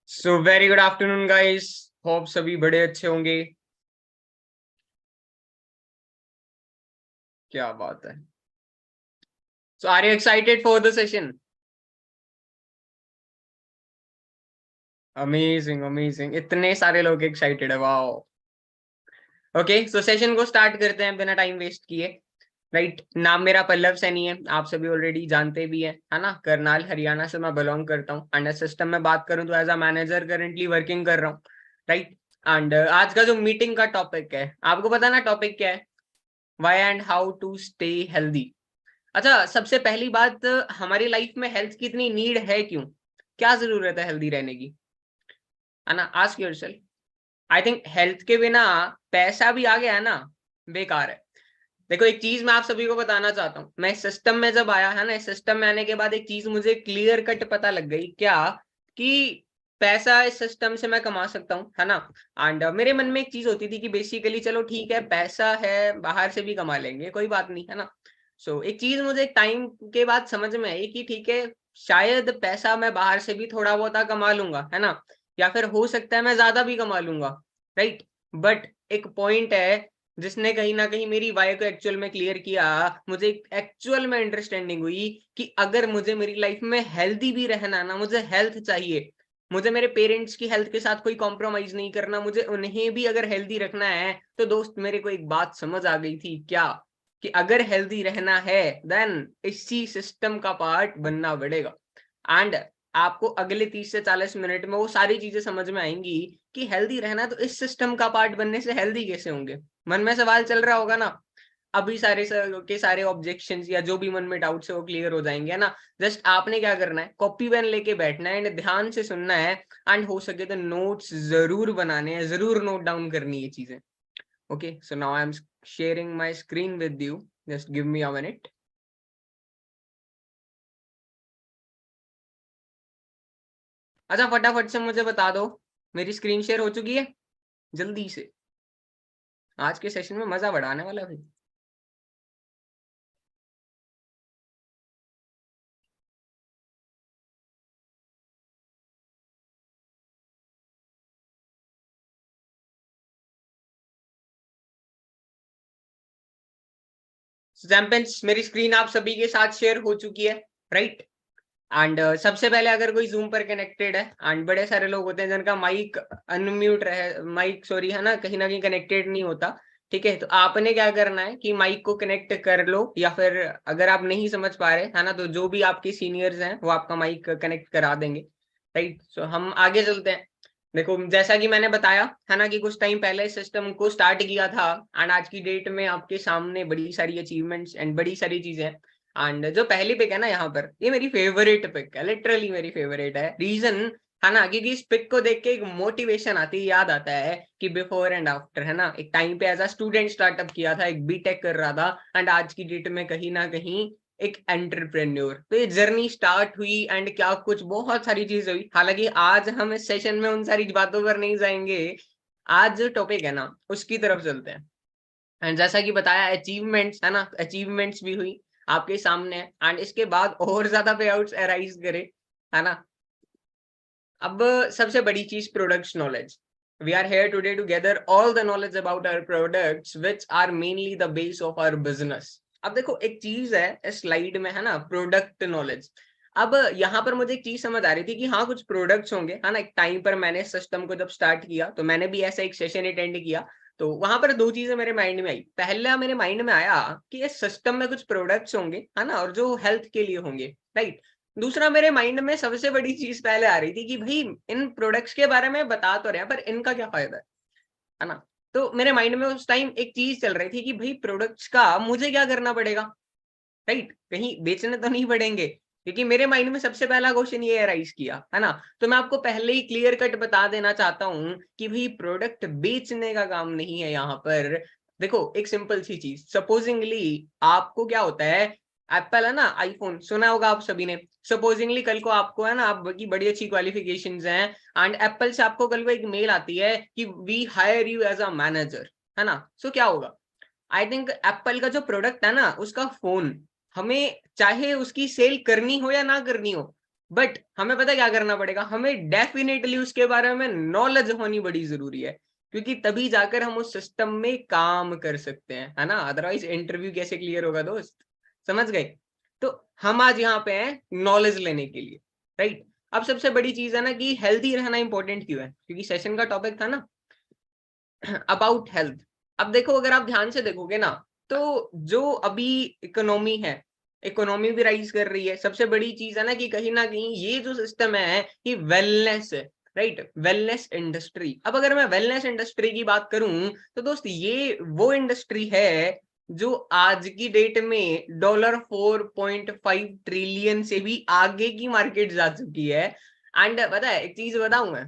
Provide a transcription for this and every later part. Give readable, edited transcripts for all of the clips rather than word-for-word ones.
सो very good afternoon guys. Hope सभी बड़े अच्छे होंगे। क्या बात है। So are you excited for the session? Amazing amazing, इतने सारे लोग एक्साइटेड है, वाओ। ओके, सो सेशन को स्टार्ट करते हैं बिना टाइम वेस्ट किए। राइट, नाम मेरा पल्लव सैनी है, आप सभी ऑलरेडी जानते भी हैं, है ना। करनाल हरियाणा से मैं बिलोंग करता हूँ। अंडर सिस्टम में बात करूँ तो as a manager currently working कर रहा हूँ। राइट। एंड आज का जो मीटिंग का टॉपिक है, आपको पता ना टॉपिक क्या है? Why and how to stay healthy. अच्छा, सबसे पहली बात, हमारी लाइफ में हेल्थ की इतनी नीड है क्यों? क्या जरूरत है हेल्दी रहने की? है ना, ask yourself. I think health के बिना पैसा भी आ गया ना, बेकार है। देखो, एक चीज मैं आप सभी को बताना चाहता हूँ। मैं इस सिस्टम में जब आया है ना, इस सिस्टम में आने के बाद एक चीज मुझे क्लियर कट पता लग गई, क्या कि पैसा इस सिस्टम से मैं कमा सकता हूँ, है ना। एंड मेरे मन में एक चीज होती थी कि बेसिकली चलो ठीक है, पैसा है, बाहर से भी कमा लेंगे, कोई बात नहीं, है ना। एक चीज मुझे एक टाइम के बाद समझ में आई कि ठीक है, शायद पैसा मैं बाहर से भी थोड़ा बहुत कमा लूंगा, है ना। या फिर हो सकता है मैं ज्यादा भी कमा लूंगा। राइट। बट एक पॉइंट है जिसने कहीं ना कहीं मेरी वाई को एक्चुअल में क्लियर किया। मुझे एक्चुअल में अंडरस्टैंडिंग हुई कि अगर मुझे मेरी लाइफ में हेल्दी भी रहना ना, मुझे हेल्थ चाहिए। मुझे मेरे पेरेंट्स की हेल्थ के साथ कोई कॉम्प्रोमाइज नहीं करना, मुझे उन्हें भी अगर हेल्दी रखना है। तो दोस्त, मेरे को एक बात समझ आ गई थी, क्या कि अगर हेल्दी रहना है देन इसी सिस्टम का पार्ट बनना पड़ेगा। एंड आपको अगले 30 से 40 मिनट में वो सारी चीजें समझ में आएंगी कि हेल्दी रहना तो इस सिस्टम का पार्ट बनने से हेल्दी कैसे होंगे। मन में सवाल चल रहा होगा ना। अभी सारे ऑब्जेक्शंस या जो भी मन में डाउट्स है वो क्लियर हो जाएंगे, है ना। जस्ट आपने क्या करना है, कॉपी पेन लेके बैठना है एंड ध्यान से सुनना है। एंड हो सके तो नोट्स जरूर बनाने हैं, जरूर नोट डाउन करनी है चीजें। Okay, so now I am sharing my screen with you. Just give me a minute. अच्छा, फटाफट से मुझे बता दो, मेरी स्क्रीन शेयर हो चुकी है? जल्दी से, आज के सेशन में मजा बढ़ाने वाला है भाई। एग्जाम्पल्स, मेरी स्क्रीन आप सभी के साथ शेयर हो चुकी है। राइट। एंड सबसे पहले अगर कोई जूम पर कनेक्टेड है एंड बड़े सारे लोग होते हैं जिनका माइक अनम्यूट रहे, माइक सॉरी, है ना, कहीं ना कहीं कनेक्टेड नहीं होता। ठीक है, तो आपने क्या करना है कि माइक को कनेक्ट कर लो, या फिर अगर आप नहीं समझ पा रहे, है ना, तो जो भी आपके सीनियर्स हैं वो आपका माइक कनेक्ट करा देंगे। राइट, सो हम आगे चलते हैं। देखो, जैसा कि मैंने बताया, है ना, कि कुछ टाइम पहले सिस्टम को स्टार्ट किया था एंड आज की डेट में आपके सामने बड़ी सारी अचीवमेंट्स एंड बड़ी सारी चीजें हैं। एंड जो पहली पिक है ना यहाँ पर, ये मेरी फेवरेट पिक है, लिटरली मेरी फेवरेट है। रीजन, है ना, क्योंकि इस पिक को देख के एक मोटिवेशन आती है, याद आता है कि बिफोर एंड आफ्टर, है ना। एक टाइम पे एज अ स्टूडेंट स्टार्टअप किया था, एक बीटेक कर रहा था, एंड आज की डेट में कहीं ना कहीं एक एंटरप्रेन्योर। तो ये जर्नी स्टार्ट हुई एंड क्या कुछ बहुत सारी चीज हुई। हालांकि आज हम इस सेशन में उन सारी बातों पर नहीं जाएंगे। आज जो टॉपिक है ना, उसकी तरफ चलते हैं। एंड जैसा कि बताया, अचीवमेंट्स, है ना, अचीवमेंट्स भी हुई आपके सामने। एंड इसके बाद और ज्यादा पे आउट्स अराइज करे, है ना। अब सबसे बड़ी चीज, products knowledge. We are here today to gather all the knowledge about our products which are mainly the base of our business. अब देखो, एक चीज है इस स्लाइड में, है ना, प्रोडक्ट नॉलेज। अब यहाँ पर मुझे एक चीज समझ आ रही थी कि हाँ, कुछ प्रोडक्ट्स होंगे, है ना। एक टाइम पर मैंने सिस्टम को जब स्टार्ट किया तो मैंने भी ऐसा एक सेशन अटेंड किया। तो वहां पर दो चीजें मेरे माइंड में आई। पहला मेरे माइंड में आया कि इस सिस्टम में कुछ प्रोडक्ट्स होंगे, है ना, और जो हेल्थ के लिए होंगे। राइट। दूसरा, मेरे माइंड में सबसे बड़ी चीज पहले आ रही थी कि भाई, इन प्रोडक्ट्स के बारे में बता तो रहे हैं, पर इनका क्या फायदा है ना। तो मेरे माइंड में उस टाइम एक चीज चल रही थी कि भाई, प्रोडक्ट्स का मुझे क्या करना पड़ेगा। राइट, कहीं बेचने तो नहीं पड़ेंगे, क्योंकि मेरे माइंड में सबसे पहला क्वेश्चन ये राइज किया, है ना। तो मैं आपको पहले ही क्लियर कट बता देना चाहता हूं कि भाई, प्रोडक्ट बेचने का काम नहीं है यहाँ पर। देखो, एक सिंपल सी चीज, सपोजिंगली आपको क्या होता है, एप्पल, है ना, आईफोन सुना होगा आप सभी ने। सपोजिंगली कल को आपको, है ना, आपकी बड़ी अच्छी क्वालिफिकेशंस हैं एंड एप्पल से आपको कल को एक मेल आती है कि we hire you as a manager, है ना। क्या होगा? आई थिंक एप्पल का जो प्रोडक्ट है ना, उसका फोन, हमें चाहे उसकी सेल करनी हो या ना करनी हो, बट हमें पता क्या करना पड़ेगा, हमें डेफिनेटली उसके बारे में नॉलेज होनी बड़ी जरूरी है, क्योंकि तभी जाकर हम उस सिस्टम में काम कर सकते हैं, है ना। अदरवाइज इंटरव्यू कैसे क्लियर होगा दोस्त, समझ गए। तो हम आज यहाँ पे हैं नॉलेज लेने के लिए, राइट। अब सबसे बड़ी चीज है ना कि हेल्थी रहना इंपॉर्टेंट क्यों है, क्योंकि सेशन का टॉपिक था ना अबाउट हेल्थ। अब देखो, अगर आप ध्यान से देखोगे ना, तो जो अभी इकोनॉमी है, इकोनॉमी भी राइज कर रही है। सबसे बड़ी चीज है ना कहीं ये जो सिस्टम है कि वेलनेस है, राइट, वेलनेस इंडस्ट्री। अब अगर मैं वेलनेस इंडस्ट्री की बात करूं तो दोस्त ये वो इंडस्ट्री है जो आज की डेट में $4.5 ट्रिलियन से भी आगे की मार्केट जा चुकी है। एंड पता है एक चीज बताऊं मैं,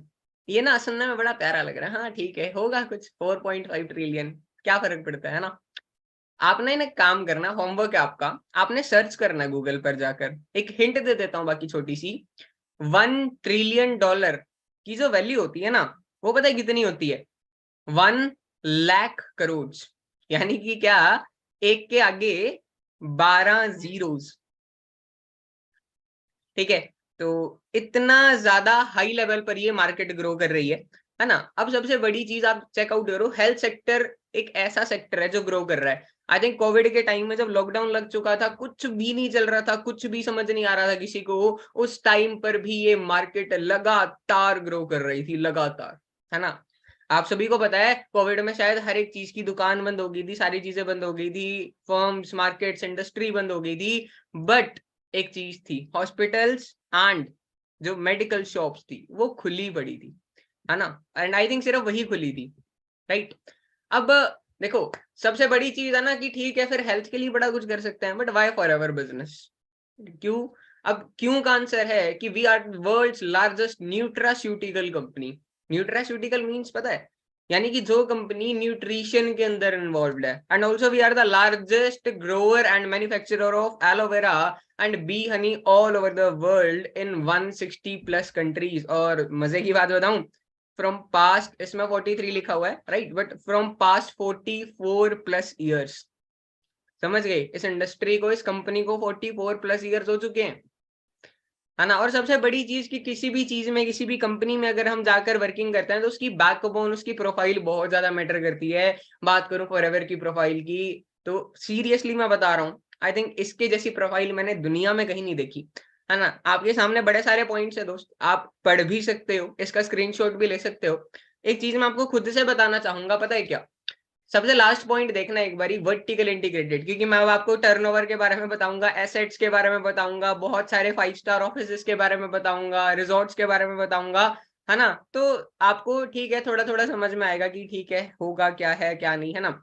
ये ना सुनने में बड़ा प्यारा लग रहा है, हाँ ठीक है होगा कुछ 4.5 ट्रिलियन, क्या फर्क पड़ता है ना। आपने ना काम करना, होमवर्क है आपका, आपने सर्च करना गूगल पर जाकर। एक हिंट दे देता हूँ बाकी छोटी सी, $1 ट्रिलियन की जो वैल्यू होती है ना, वो पता है कितनी होती है, 1 लाख करोड़। यानी कि क्या, एक के आगे 12 जीरोस, ठीक है। तो इतना ज्यादा हाई लेवल पर ये मार्केट ग्रो कर रही है ना। अब सबसे बड़ी चीज आप चेकआउट करो, हेल्थ सेक्टर एक ऐसा सेक्टर है जो ग्रो कर रहा है। आई थिंक कोविड के टाइम में जब लॉकडाउन लग चुका था, कुछ भी नहीं चल रहा था, कुछ भी समझ नहीं आ रहा था किसी को, उस टाइम पर भी ये मार्केट लगातार ग्रो कर रही थी, लगातार, है ना। आप सभी को पता है कोविड में शायद हर एक चीज की दुकान बंद हो गई थी, सारी चीजें बंद हो गई थी, फर्म्स, मार्केट्स, इंडस्ट्री बंद हो गई थी। बट एक चीज थी, हॉस्पिटल्स एंड जो मेडिकल शॉप्स थी वो खुली पड़ी थी, है ना। एंड आई थिंक सिर्फ वही खुली थी, राइट। अब देखो, सबसे बड़ी चीज है ना कि ठीक है फिर हेल्थ के लिए बड़ा कुछ कर सकते हैं, but why forever business, क्यों। अब क्यों का आंसर है कि we are world's largest nutraceutical company. Nutraceutical means पता है, यानी कि जो कंपनी न्यूट्रिशन के अंदर इन्वॉल्व है। And also we are the largest grower and manufacturer of aloe vera and bee honey all over the world in 160+ countries. और मजे की बात बताऊं, फ्रॉम पास्ट, इसमें 43 लिखा हुआ है, right, but from past 44+ years. समझ गए, इस इंडस्ट्री को, इस कंपनी को 44+ ईयर्स हो चुके हैं, है ना। और सबसे बड़ी चीज कि किसी भी चीज में, किसी भी कंपनी में अगर हम जाकर वर्किंग करते हैं तो उसकी बैकबोन, उसकी प्रोफाइल बहुत ज्यादा मैटर करती है। बात करूं फॉरएवर की प्रोफाइल की, तो सीरियसली मैं बता रहा हूँ, आई थिंक इसके जैसी प्रोफाइल मैंने दुनिया में कहीं नहीं देखी, है ना। आपके सामने बड़े सारे पॉइंट्स है दोस्त, आप पढ़ भी सकते हो, इसका स्क्रीनशॉट भी ले सकते हो। एक चीज मैं आपको खुद से बताना चाहूंगा, पता है क्या, सबसे लास्ट पॉइंट देखना एक बारी, वर्टिकल इंटीग्रेटेड, क्योंकि मैं अब आपको टर्नओवर के बारे में बताऊंगा, एसेट्स के बारे में बताऊंगा, बहुत सारे 5 स्टार ऑफिस के बारे में बताऊंगा, रिजॉर्ट्स के बारे में बताऊंगा, है ना। तो आपको ठीक है थोड़ा थोड़ा समझ में आएगा कि ठीक है होगा क्या है क्या नहीं, है ना।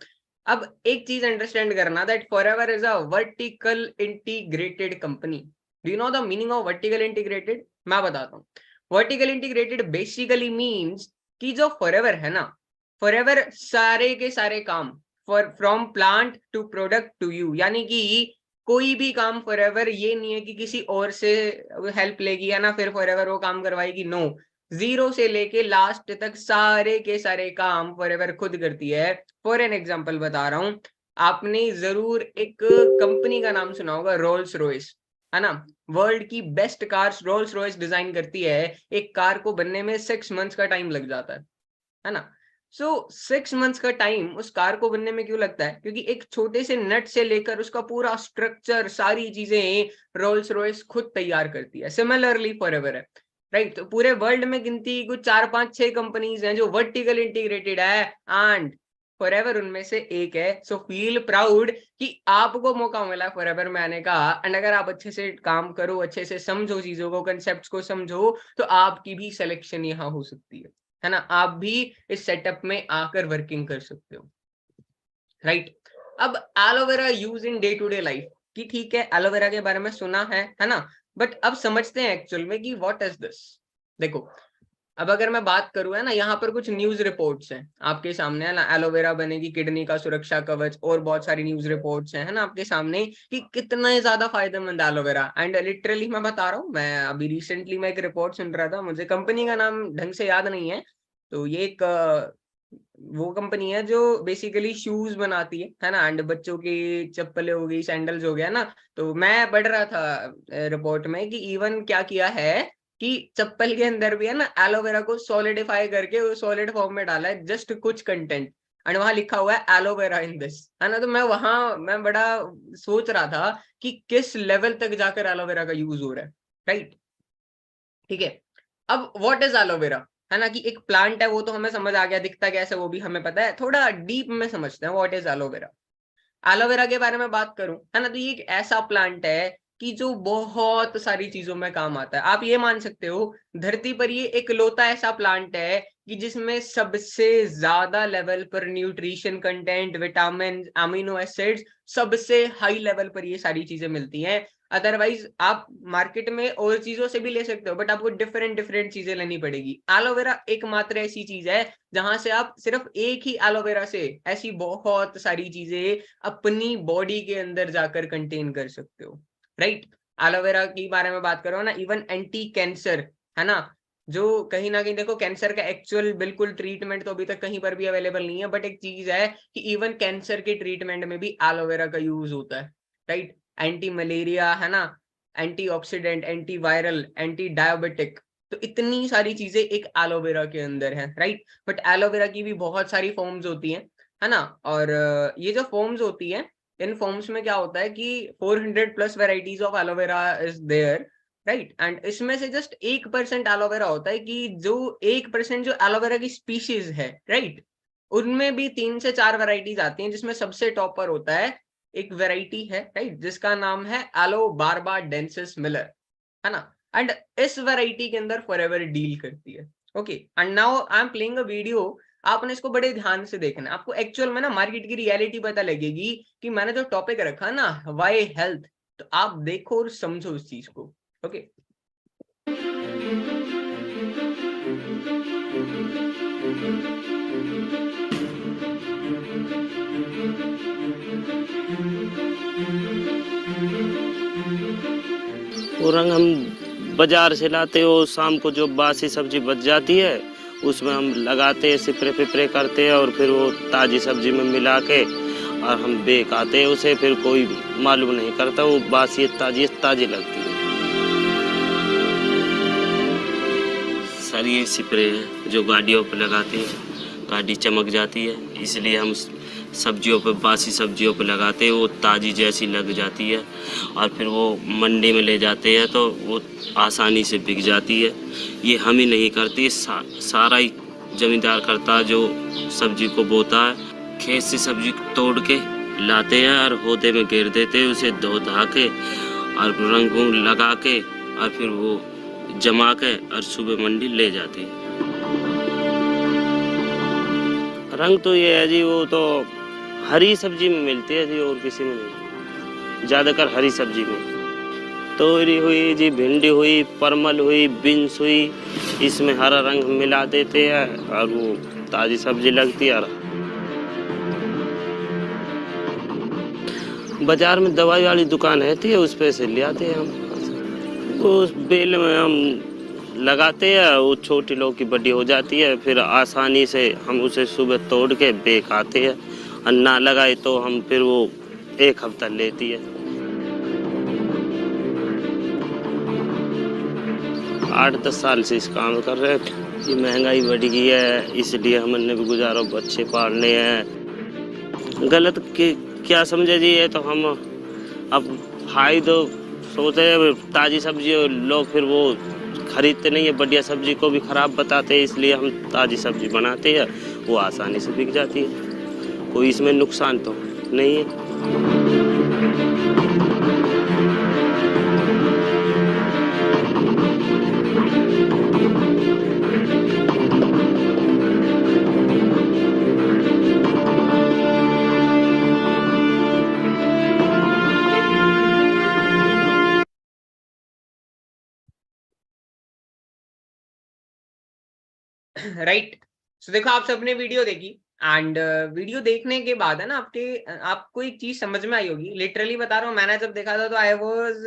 अब एक चीज अंडरस्टैंड करना, that forever is a vertical integrated company. Do you know the meaning of vertical integrated? मैं बताता हूँ। वर्टिकल इंटीग्रेटेड बेसिकली मीन्स कि जो फॉरएवर है ना, फॉरएवर सारे के सारे काम, for from plant to product to you, यानी कि कोई भी काम फॉरएवर ये नहीं है कि किसी और से हेल्प लेगी, है ना, फिर फॉरएवर वो काम करवाएगी, नो। जीरो से लेके लास्ट तक सारे के सारे काम फॉरएवर खुद करती है। फॉर एन एग्जांपल बता रहा हूं, आपने जरूर एक कंपनी का नाम सुना होगा, रोल्स रॉयस, है ना। वर्ल्ड की best cars Rolls Royce design करती है। एक कार को बनने में 6 मंथ्स का टाइम लग जाता है ना। सो 6 मंथ्स का टाइम उस कार को बनने में क्यों लगता है? क्योंकि एक छोटे से नट से लेकर उसका पूरा स्ट्रक्चर, सारी चीजें रोल्स रॉयस खुद तैयार करती है। सिमिलरली फॉरएवर है, राइट। तो पूरे वर्ल्ड में गिनती कुछ 4 5 6 कंपनीज हैं जो वर्टिकल इंटीग्रेटेड है, एंड फॉरएवर उनमें से एक है। सो फील प्राउड कि आपको मौका मिला फॉरएवर में आने का। एंड अगर आप अच्छे से काम करो, अच्छे से समझो चीजों को, कंसेप्ट को समझो, तो आपकी भी सिलेक्शन यहाँ हो सकती है ना। आप भी इस सेटअप में आकर वर्किंग कर सकते हो, राइट। अब aloe vera use in day to day life की, ठीक है एलोवेरा के बारे में सुना है ना। बट अब समझते हैं एक्चुअल में कि व्हाट इज दिस। देखो, अब अगर मैं बात करूं, है ना, यहाँ पर कुछ न्यूज रिपोर्ट्स हैं आपके सामने, है ना। एलोवेरा बनेगी किडनी का सुरक्षा कवच, और बहुत सारी न्यूज रिपोर्ट्स हैं, है ना, आपके सामने कि कितना ज्यादा फायदेमंद एलोवेरा। एंड लिटरली मैं बता रहा हूँ, मैं अभी रिसेंटली मैं एक रिपोर्ट सुन रहा था, मुझे कंपनी का नाम ढंग से याद नहीं है, तो ये एक वो कंपनी है जो बेसिकली शूज बनाती है ना, एंड बच्चों की चप्पलें हो गई, सैंडल्स हो गया ना। तो मैं पढ़ रहा था रिपोर्ट में कि इवन क्या किया है कि चप्पल के अंदर भी है ना एलोवेरा को सॉलिडिफाई करके वो सॉलिड फॉर्म में डाला है, जस्ट कुछ कंटेंट, एंड वहां लिखा हुआ है एलोवेरा इन दिस, है ना। तो मैं बड़ा सोच रहा था कि किस लेवल तक जाकर एलोवेरा का यूज हो रहा है, राइट। ठीक है, अब व्हाट इज एलोवेरा, है ना, कि एक प्लांट है वो तो हमें समझ आ गया, दिखता कैसे वो भी हमें पता है, थोड़ा डीप में समझते हैं व्हाट इज एलोवेरा। एलोवेरा के बारे में बात करूं, है ना, तो ये एक ऐसा प्लांट है कि जो बहुत सारी चीजों में काम आता है। आप ये मान सकते हो धरती पर ये इकलौता ऐसा प्लांट है कि जिसमें सबसे ज्यादा लेवल पर nutrition content, vitamin, amino acids, सबसे हाई लेवल पर ये सारी चीजें मिलती हैं। अदरवाइज आप मार्केट में और चीजों से भी ले सकते हो, बट आपको डिफरेंट डिफरेंट चीजें लेनी पड़ेगी। एलोवेरा एकमात्र ऐसी चीज है जहां से आप सिर्फ एक ही एलोवेरा से ऐसी बहुत सारी चीजें अपनी बॉडी के अंदर जाकर कंटेन कर सकते हो, राइट। एलोवेरा के बारे में बात करो ना, इवन एंटी कैंसर, है ना, जो कहीं ना कहीं देखो कैंसर का एक्चुअल बिल्कुल ट्रीटमेंट तो अभी तक कहीं पर भी अवेलेबल नहीं है, बट एक चीज है कि इवन कैंसर के ट्रीटमेंट में भी एलोवेरा का यूज होता है, राइट। एंटी मलेरिया, है ना, anti oxidant, anti viral, anti diabetic, तो इतनी सारी चीजें एक एलोवेरा के अंदर है, राइट। बट एलोवेरा की भी बहुत सारी फॉर्म्स होती हैं, है ना। और ये जो फॉर्म्स होती है, इन फॉर्म्स में क्या होता है कि 400 plus varieties of aloe vera is there, right. And इसमें से जस्ट 1% एलोवेरा होता है कि जो 1% जो एलोवेरा की स्पीशीज है, राइट, उनमें भी 3 से 4 वेराइटीज आती हैं, जिसमें सबसे टॉप पर होता है एक वेराइटी है, राइट, जिसका नाम है एलो बारबा डेंसिस मिलर, है ना। एंड इस वेराइटी के अंदर फॉरएवर डील करती है, okay. And now I am playing a video, आपने इसको बड़े ध्यान से देखना है, आपको एक्चुअल में ना मार्केट की रियलिटी पता लगेगी कि मैंने जो टॉपिक रखा ना वाई हेल्थ, तो आप देखो और समझो उस चीज को, ओके। वो रंग हम बाजार से लाते हो, शाम को जो बासी सब्जी बच जाती है उसमें हम लगाते हैं, स्प्रे पिप्रे करते हैं और फिर वो ताज़ी सब्जी में मिला के और हम बेक आते हैं उसे, फिर कोई मालूम नहीं करता वो बासी ताज़ी ताज़ी लगती है। सर ये स्प्रे है जो गाड़ियों पर लगाते हैं, गाड़ी चमक जाती है, इसलिए हम सब्जियों पे, बासी सब्जियों पे लगाते हैं, वो ताज़ी जैसी लग जाती है और फिर वो मंडी में ले जाते हैं तो वो आसानी से बिक जाती है। ये हम ही नहीं करती, सारा ही जमींदार करता है जो सब्जी को बोता है। खेत से सब्जी तोड़ के लाते हैं और होदे में घेर देते हैं, उसे धो धा के और रंग लगा के और फिर वो जमा के और सुबह मंडी ले जाते हैं। रंग तो ये है जी, वो तो हरी सब्जी में मिलती है जी, और किसी में नहीं, ज़्यादातर हरी सब्जी में। तोरी हुई जी, भिंडी हुई, परमल हुई, बीन्स हुई, इसमें हरा रंग मिला देते हैं और वो ताज़ी सब्जी लगती है। बाजार में दवाई वाली दुकान रहती है, उस पे से ले आते हैं हम, उस बेल में हम लगाते हैं, वो छोटी लौकी बड़ी हो जाती है, फिर आसानी से हम उसे सुबह तोड़ के बेक आते हैं और ना लगाए तो हम फिर वो 1 हफ्ता लेती है। 8-10 साल से इस काम कर रहे हैं। ये महंगाई बढ़ गई है, इसलिए हमने भी गुजारा, बच्चे पालने हैं। गलत क्या समझे जी, ये तो हम अब खाई दो सोचते हैं ताज़ी सब्जी, लोग फिर वो खरीदते नहीं है, बढ़िया सब्जी को भी ख़राब बताते हैं, इसलिए हम ताज़ी सब्जी बनाते हैं, वो आसानी से बिक जाती है, कोई इसमें नुकसान तो नहीं है। राइट। सो देखो आप सबने वीडियो देखी, एंड वीडियो देखने के बाद है ना आपको एक चीज समझ में आई होगी, लिटरली बता रहा हूँ, मैंने जब देखा था तो आई वाज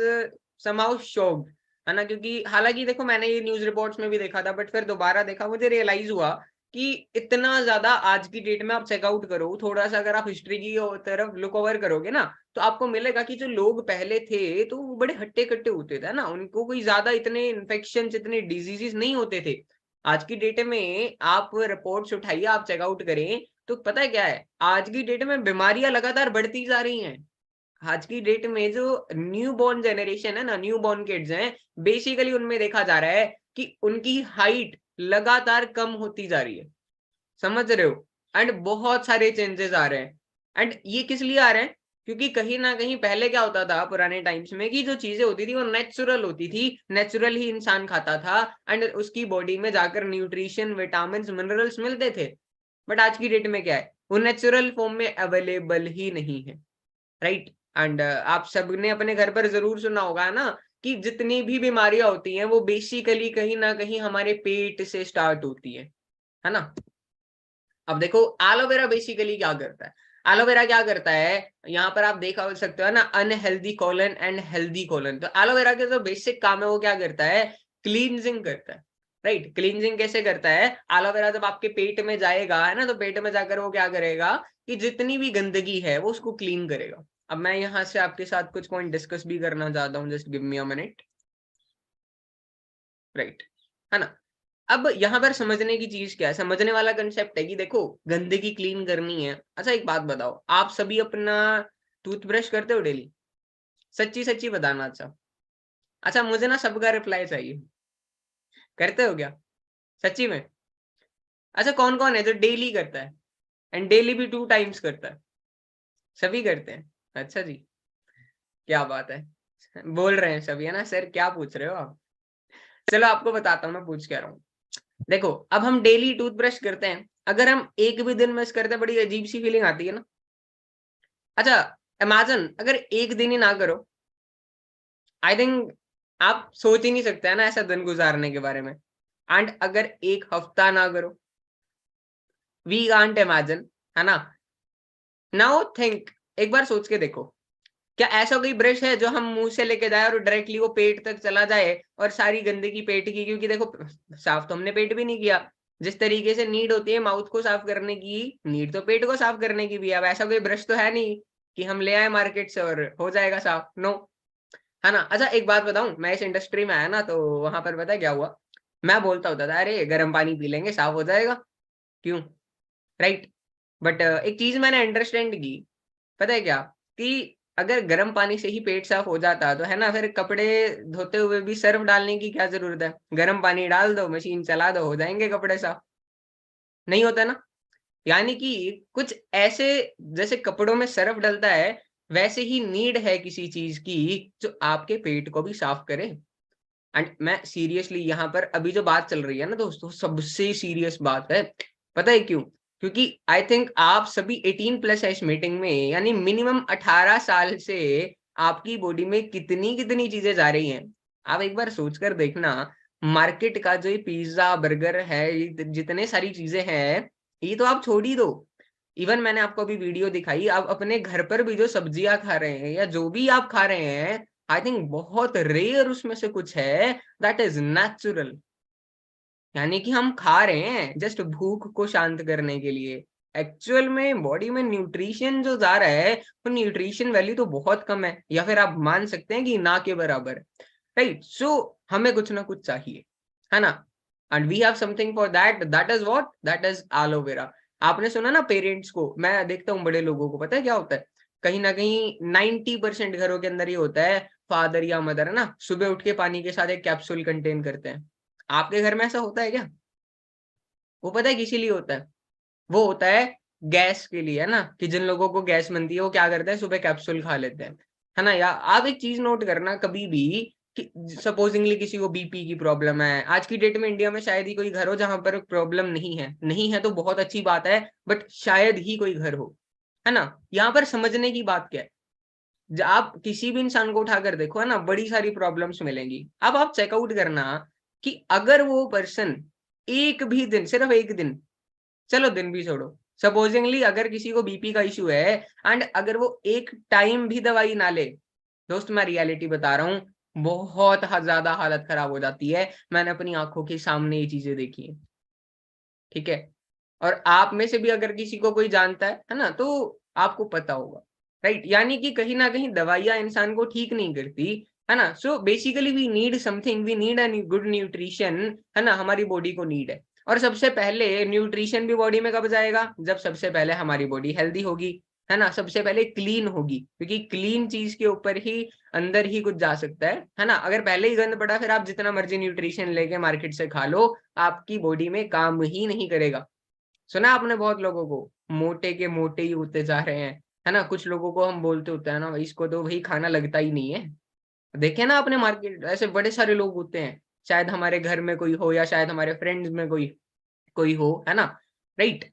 समहाउ शॉक्ड, है ना, क्योंकि हालांकि देखो मैंने ये न्यूज रिपोर्ट्स में भी देखा था, बट फिर दोबारा देखा मुझे रियलाइज हुआ कि इतना ज्यादा आज की डेट में आप चेकआउट करो, थोड़ा सा अगर आप हिस्ट्री की तरफ लुक ओवर करोगे ना, तो आपको मिलेगा कि जो लोग पहले थे तो वो बड़े हट्टे कट्टे होते थे ना, उनको कोई ज्यादा इतने इन्फेक्शन इतने डिजीजेस नहीं होते थे। आज की डेट में आप रिपोर्ट्स उठाइए, आप चेकआउट करें तो पता है क्या है, आज की डेट में बीमारियां लगातार बढ़ती जा रही हैं। आज की डेट में जो न्यू बॉर्न जनरेशन है ना, न्यू बॉर्न किड्स हैं, बेसिकली उनमें देखा जा रहा है कि उनकी हाइट लगातार कम होती जा रही है, समझ रहे हो? एंड बहुत सारे चेंजेस आ रहे हैं। एंड ये किस लिए आ रहे हैं? क्योंकि कहीं ना कहीं पहले क्या होता था पुराने टाइम्स में कि जो चीजें होती थी वो नेचुरल होती थी, नेचुरल ही इंसान खाता था एंड उसकी बॉडी में जाकर न्यूट्रिशन, विटामिन, मिनरल्स मिलते थे। बट आज की डेट में क्या है, वो नेचुरल फॉर्म में अवेलेबल ही नहीं है, राइट? एंड आप सबने अपने घर पर जरूर सुना होगा ना कि जितनी भी बीमारियां होती हैं वो बेसिकली कहीं ना कहीं हमारे पेट से स्टार्ट होती है ना? अब देखो एलोवेरा बेसिकली क्या करता है, एलोवेरा क्या करता है, यहाँ पर आप देखा सकते हो ना, unhealthy colon and healthy colon. तो एलोवेरा के जो बेसिक काम है वो क्या करता है, क्लींजिंग करता है, राइट? क्लींजिंग कैसे करता है, एलोवेरा जब आपके पेट में जाएगा है ना, तो पेट में जाकर वो क्या करेगा कि जितनी भी गंदगी है वो उसको क्लीन करेगा। अब मैं यहाँ से आपके साथ कुछ पॉइंट डिस्कस भी करना चाहता हूँ, just give me a minute, right? है ना? अब यहाँ पर समझने की चीज क्या है, समझने वाला कंसेप्ट है कि देखो गंदगी क्लीन करनी है। अच्छा एक बात बताओ, आप सभी अपना टूथब्रश करते हो डेली? सच्ची सच्ची बताना। अच्छा अच्छा, मुझे ना सबका रिप्लाई चाहिए, करते हो क्या सच्ची में? अच्छा कौन कौन है जो डेली करता है एंड डेली भी 2 टाइम्स करता है? सभी करते हैं, अच्छा जी, क्या बात है, बोल रहे हैं सभी, है ना? सर क्या पूछ रहे हो आप? चलो आपको बताता हूँ मैं पूछ क्या रहा हूँ। देखो अब हम डेली टूथब्रश करते हैं, अगर हम एक भी दिन मिस करते हैं बड़ी अजीब सी फीलिंग आती है ना। अच्छा इमेजिन अगर एक दिन ही ना करो, आई थिंक आप सोच ही नहीं सकते है ना ऐसा दिन गुजारने के बारे में। एंड अगर एक हफ्ता ना करो, वी कांट इमेजिन, है ना? नाउ थिंक, एक बार सोच के देखो, क्या ऐसा कोई ब्रश है जो हम मुंह से लेके जाए और डायरेक्टली वो पेट तक चला जाए और सारी गंदगी पेट की, क्योंकि देखो साफ तो हमने पेट भी नहीं किया, जिस तरीके से नीड होती है माउथ को साफ करने की, नीड तो पेट को साफ करने की भी है। अब ऐसा कोई ब्रश तो है नहीं कि हम ले आए मार्केट से और हो जाएगा साफ, नो, है ना? अच्छा एक बात बताऊं, मैं इस इंडस्ट्री में आया ना तो वहां पर पता है क्या हुआ, मैं बोलता होता था अरे गर्म पानी पी लेंगे साफ हो जाएगा, क्यों, राइट? बट एक चीज मैंने अंडरस्टैंड की, पता है क्या, कि अगर गर्म पानी से ही पेट साफ हो जाता तो है ना, फिर कपड़े धोते हुए भी सर्फ डालने की क्या जरूरत है, गर्म पानी डाल दो, मशीन चला दो, हो जाएंगे कपड़े साफ। नहीं होता ना? यानी कि कुछ ऐसे, जैसे कपड़ों में सर्फ डलता है, वैसे ही नीड है किसी चीज की जो आपके पेट को भी साफ करे। एंड मैं सीरियसली यहाँ पर अभी जो बात चल रही है ना दोस्तों, सबसे सीरियस बात है, पता है क्यों? क्योंकि आई थिंक आप सभी 18 प्लस है इस मीटिंग में, यानी मिनिमम 18 साल से आपकी बॉडी में कितनी कितनी चीजें जा रही हैं। आप एक बार सोचकर देखना, मार्केट का जो ये पिज्जा बर्गर है, ये जितने सारी चीजें हैं, ये तो आप छोड़ ही दो। इवन मैंने आपको अभी वीडियो दिखाई, आप अपने घर पर भी जो सब्जियां खा रहे हैं या जो भी आप खा रहे हैं, आई थिंक बहुत रेयर उसमें से कुछ है दैट इज नेचुरल। यानी कि हम खा रहे हैं जस्ट भूख को शांत करने के लिए, एक्चुअल में बॉडी में न्यूट्रिशन जो जा रहा है वो न्यूट्रिशन वैल्यू तो बहुत कम है, या फिर आप मान सकते हैं कि ना के बराबर, राइट? सो हमें कुछ ना कुछ चाहिए, है ना? And we have something for that, that is what, that is aloe vera. आपने सुना ना पेरेंट्स को, मैं देखता हूँ बड़े लोगों को, पता है क्या होता है, कहीं ना कहीं 90% घरों के अंदर ये होता है, फादर या मदर है ना, सुबह उठ के पानी के साथ एक कैप्सूल कंटेन करते हैं। आपके घर में ऐसा होता है क्या? वो पता है किसी लिए होता है, वो होता है गैस के लिए, है ना, कि जिन लोगों को गैस बनती है वो क्या करते हैं, सुबह कैप्सूल खा लेते हैं, है ना? या आप एक चीज नोट करना कभी भी, कि सपोजिंगली किसी को बीपी की प्रॉब्लम है, आज की डेट में इंडिया में शायद ही कोई घर हो जहां पर प्रॉब्लम नहीं है, नहीं है तो बहुत अच्छी बात है, बट शायद ही कोई घर हो, है ना? यहाँ पर समझने की बात क्या है, आप किसी भी इंसान को उठाकर देखो, है ना, बड़ी सारी प्रॉब्लम्स मिलेंगी। अब आप चेकआउट करना कि अगर वो पर्सन एक भी दिन, सिर्फ एक दिन, चलो दिन भी छोड़ो, सपोजिंगली अगर किसी को बीपी का इश्यू है एंड अगर वो एक टाइम भी दवाई ना ले, दोस्त मैं रियलिटी बता रहा हूँ, बहुत ज्यादा हालत खराब हो जाती है। मैंने अपनी आंखों के सामने ये चीजें देखी है, ठीक है? और आप में से भी अगर किसी को कोई जानता है ना, तो आपको पता होगा, राइट। यानी कि कहीं ना कहीं दवाइयां इंसान को ठीक नहीं करती, है ना। So basically we need something, we need a good nutrition, है ना, हमारी बॉडी को नीड है। और सबसे पहले न्यूट्रिशन भी बॉडी में कब जाएगा, जब सबसे पहले हमारी बॉडी हेल्दी होगी, है ना, सबसे पहले क्लीन होगी, क्योंकि क्लीन चीज के ऊपर ही अंदर ही कुछ जा सकता है ना। अगर पहले ही गंद पड़ा, फिर आप जितना मर्जी न्यूट्रिशन लेके मार्केट से खा लो, आपकी बॉडी में काम ही नहीं करेगा। सुना आपने बहुत लोगों को, मोटे के मोटे ही होते जा रहे हैं, है ना। कुछ लोगों को हम बोलते होते हैं ना, भाई इसको तो भाई खाना लगता ही नहीं है। देखे ना आपने, मार्केट ऐसे बड़े सारे लोग होते हैं, शायद हमारे घर में कोई हो या शायद हमारे फ्रेंड्स में कोई कोई हो, है ना, राइट।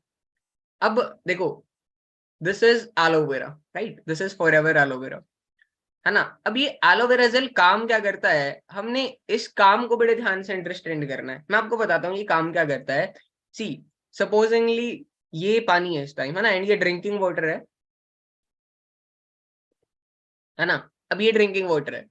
अब देखो, this is aloe vera, right, this is forever aloe vera, है ना। अब ये एलोवेरा जेल काम क्या करता है, हमने इस काम को बड़े ध्यान से अंडरस्टैंड करना है। मैं आपको बताता हूँ ये काम क्या करता है। सी सपोजिंगली ये पानी है इस टाइम, है ना, एंड ये ड्रिंकिंग वाटर है ना। अब ये ड्रिंकिंग वाटर है,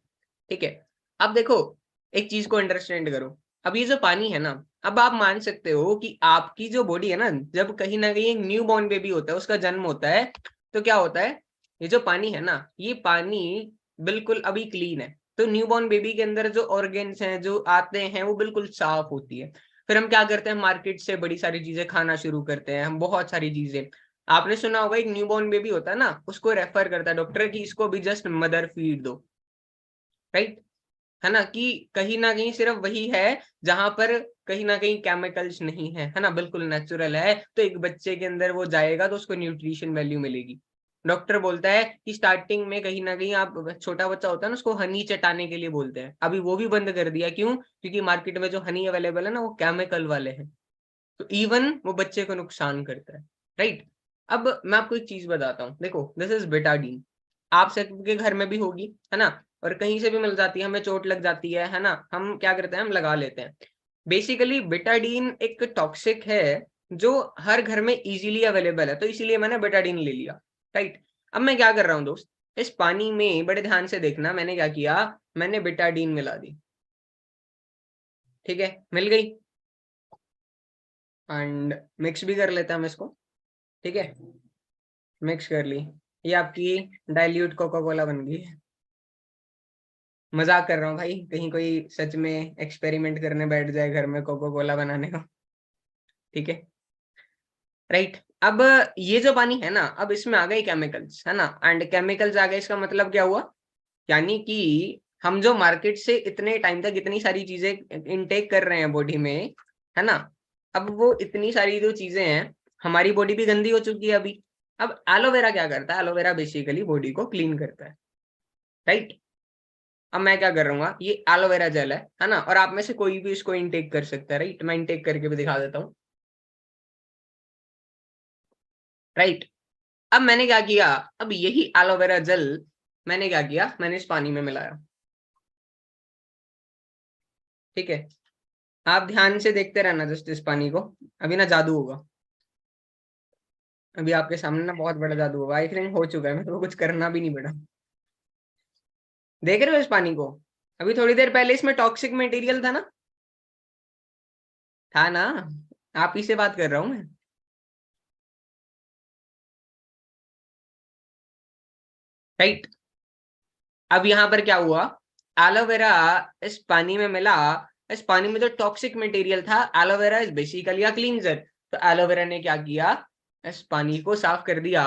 ठीक है। अब देखो, एक चीज को अंडरस्टैंड करो। अब ये जो पानी है ना, अब आप मान सकते हो कि आपकी जो बॉडी है ना, जब कहीं ना कहीं एक न्यू बॉर्न बेबी होता है, उसका जन्म होता है, तो क्या होता है, ये जो पानी है ना, ये पानी बिल्कुल अभी क्लीन है। तो न्यू बॉर्न बेबी के अंदर जो ऑर्गेन्स हैं जो आते हैं, वो बिल्कुल साफ होती है। फिर हम क्या करते हैं, मार्केट से बड़ी सारी चीजें खाना शुरू करते हैं, हम बहुत सारी चीजें। आपने सुना होगा, एक न्यूबॉर्न बेबी होता है ना, उसको रेफर करता है डॉक्टर कि इसको भी जस्ट मदर फीड दो, राइट, है ना। कि कहीं ना कहीं सिर्फ वही है जहां पर कहीं ना कहीं केमिकल्स नहीं है ना, बिल्कुल नेचुरल है। तो एक बच्चे के अंदर वो जाएगा तो उसको न्यूट्रिशन वैल्यू मिलेगी। डॉक्टर बोलता है कि स्टार्टिंग में कहीं ना कहीं, आप छोटा बच्चा होता है ना, उसको हनी चटाने के लिए बोलते हैं। अभी वो भी बंद कर दिया, क्यों, क्योंकि मार्केट में जो हनी अवेलेबल है ना, वो केमिकल वाले हैं, तो इवन वो बच्चे को नुकसान करता है, राइट। अब मैं आपको एक चीज बताता हूँ, देखो, दिस इज बेटाडीन। आप सबके घर में भी होगी, है ना, और कहीं से भी मिल जाती है, हमें चोट लग जाती है ना, हम क्या करते हैं, हम लगा लेते हैं। बेसिकली बेटाडीन एक टॉक्सिक है जो हर घर में इजीली अवेलेबल है, तो इसीलिए मैंने बेटाडीन ले लिया, राइट। अब मैं क्या कर रहा हूँ दोस्त, इस पानी में बड़े ध्यान से देखना, मैंने क्या किया, मैंने बेटाडीन मिला दी, ठीक है, मिल गई। एंड मिक्स भी कर लेते हैं हम इसको, ठीक है, मिक्स कर ली। ये आपकी डाइल्यूट कोका कोला बन गई है। मजाक कर रहा हूँ भाई, कहीं कोई सच में एक्सपेरिमेंट करने बैठ जाए घर में कोका कोला बनाने का, ठीक है, राइट। अब ये जो पानी है ना, अब इसमें आ गए केमिकल्स, है ना, एंड केमिकल्स आ गए, इसका मतलब क्या हुआ, यानी कि हम जो मार्केट से इतने टाइम तक इतनी सारी चीजें इनटेक कर रहे हैं बॉडी में, है ना, अब वो इतनी सारी जो चीजें हैं, हमारी बॉडी भी गंदी हो चुकी है अभी। अब एलोवेरा क्या करता है, एलोवेरा बेसिकली बॉडी को क्लीन करता है, राइट। अब मैं क्या कर रहा हूँ, ये एलोवेरा जेल है ना, और आप में से कोई भी इसको इनटेक कर सकता है, राइट। मैं इनटेक करके भी दिखा देता हूँ, राइट। अब मैंने क्या किया, अब यही एलोवेरा जेल मैंने क्या किया, मैंने इस पानी में मिलाया, ठीक है। आप ध्यान से देखते रहना जस्ट इस पानी को, अभी ना जादू होगा, अभी आपके सामने ना बहुत बड़ा जादू होगा, आई थिंक हो चुका है, मेरे को कुछ करना भी नहीं पड़ा। देख रहे हो इस पानी को, अभी थोड़ी देर पहले इसमें टॉक्सिक मटेरियल था ना, आप ही से बात कर रहा हूं मैं, राइट। अब यहाँ पर क्या हुआ, एलोवेरा इस पानी में मिला, इस पानी में जो टॉक्सिक मटेरियल था, aloe vera is basically a cleanser, तो एलोवेरा ने क्या किया, इस पानी को साफ कर दिया।